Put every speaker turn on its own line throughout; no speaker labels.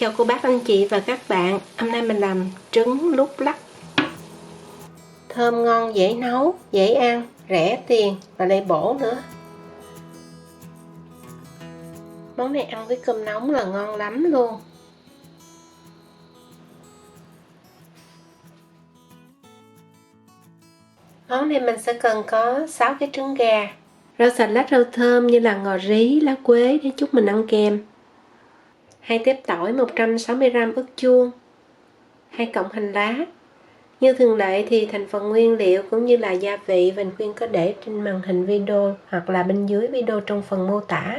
Chào cô bác anh chị và các bạn. Hôm nay mình làm trứng lúc lắc. Thơm ngon, dễ nấu, dễ ăn, rẻ tiền và lại bổ nữa. Món này ăn với cơm nóng là ngon lắm luôn. Món này mình sẽ cần có 6 cái trứng gà, rau xà lách, rau thơm như là ngò rí, lá quế để chút mình ăn kèm, 2 tép tỏi, 160g ớt chuông, 2 cọng hành lá. Như thường lệ thì thành phần nguyên liệu cũng như là gia vị mình khuyên có để trên màn hình video hoặc là bên dưới video trong phần mô tả.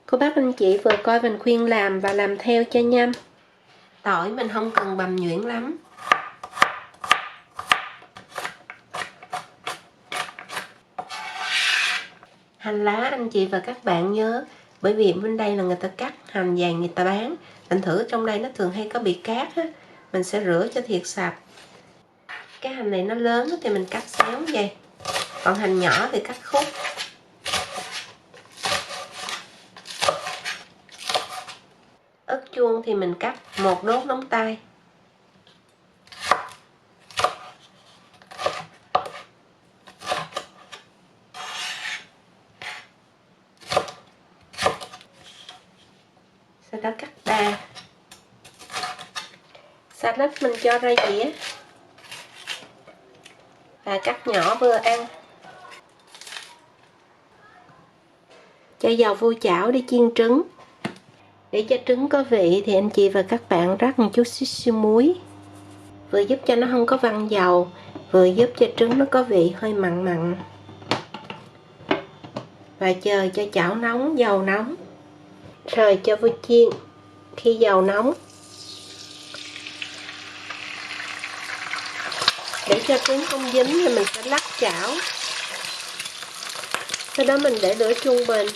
Cô bác anh chị vừa coi mình khuyên làm và làm theo cho nhanh. Tỏi mình không cần bằm nhuyễn lắm. Hành lá anh chị và các bạn nhớ, bởi vì bên đây là người ta cắt hành vàng người ta bán, thành thử trong đây nó thường hay có bị cát á, mình sẽ rửa cho thiệt sạch. Cái hành này nó lớn thì mình cắt xéo vậy, còn hành nhỏ thì cắt khúc. Ớt chuông thì mình cắt 1 đốt ngón tay. Sau đó cắt đa. Xà lách mình cho ra dĩa và cắt nhỏ vừa ăn. Cho dầu vô chảo để chiên trứng. Để cho trứng có vị thì anh chị và các bạn rắc một chút xíu muối, vừa giúp cho nó không có văng dầu, vừa giúp cho trứng nó có vị hơi mặn mặn. Và chờ cho chảo nóng, dầu nóng rồi cho vô chiên. Khi dầu nóng, để cho trứng không dính thì mình sẽ lắc chảo, sau đó mình để lửa trung bình.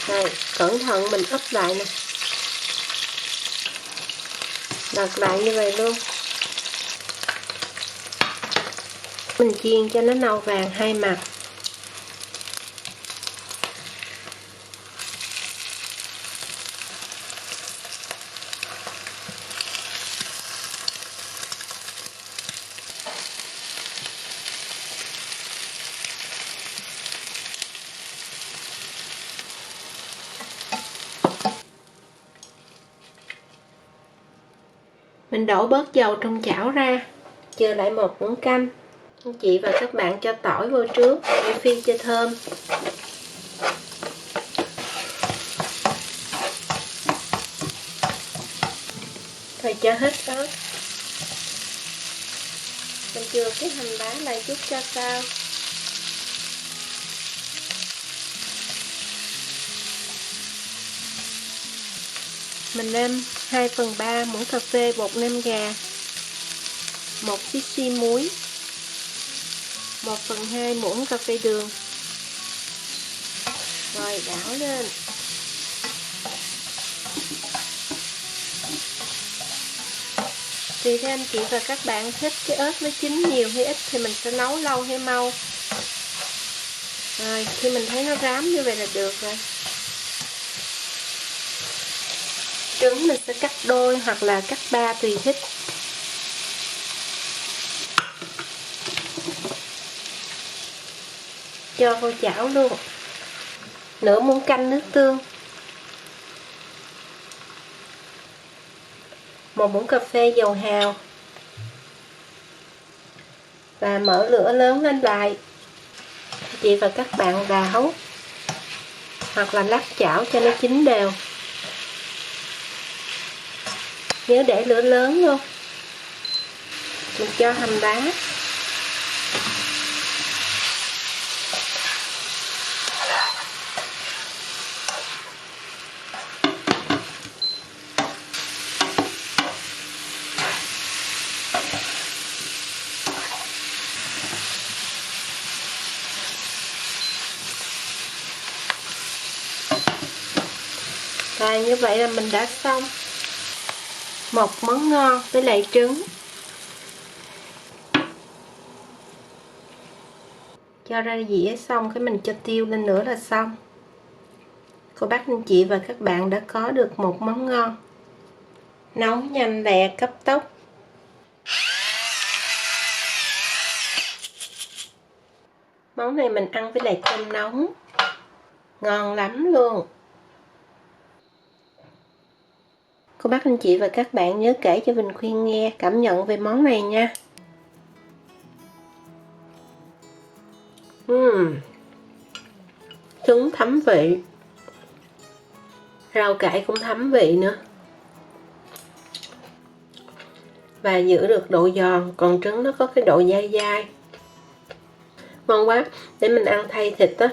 Rồi cẩn thận mình úp lại nè, đặt lại như vậy luôn. Mình chiên cho nó nâu vàng hai mặt. Mình đổ bớt dầu trong chảo ra, chờ lại một muỗng canh. Anh chị và các bạn cho tỏi vô trước để phi cho thơm. Rồi cho hết ớt. Mình chừa cái hành lá lại chút cho sau. Mình nêm 2/3 muỗng cà phê bột nêm gà, 1 xí muối, 1/2 muỗng cà phê đường. Rồi đảo lên. Tùy theo anh chị và các bạn thích cái ớt nó chín nhiều hay ít thì mình sẽ nấu lâu hay mau. Rồi khi mình thấy nó rám như vậy là được rồi. Trứng mình sẽ cắt đôi hoặc là cắt ba tùy thích. Cho vô chảo luôn. Nửa muỗng canh nước tương, 1 muỗng cà phê dầu hào và mở lửa lớn lên lại. Chị và các bạn đảo hoặc là lắc chảo cho nó chín đều. Nhớ để lửa lớn luôn. Mình cho hành lá. Rồi như vậy là mình đã xong một món ngon với lại trứng. Cho ra dĩa xong cái mình cho tiêu lên nữa là xong. Cô bác anh chị và các bạn đã có được một món ngon, nấu nhanh lẹ cấp tốc. Món này mình ăn với lại cơm nóng, ngon lắm luôn. Cô bác anh chị và các bạn nhớ kể cho Bình Khuyên nghe cảm nhận về món này nha. Trứng thấm vị, rau cải cũng thấm vị nữa, và giữ được độ giòn, còn trứng nó có cái độ dai dai, ngon quá, để mình ăn thay thịt á.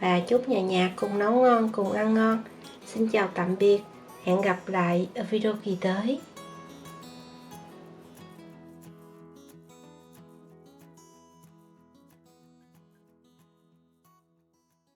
Và chúc nhà cùng nấu ngon, cùng ăn ngon. Xin chào tạm biệt, hẹn gặp lại ở video kỳ tới.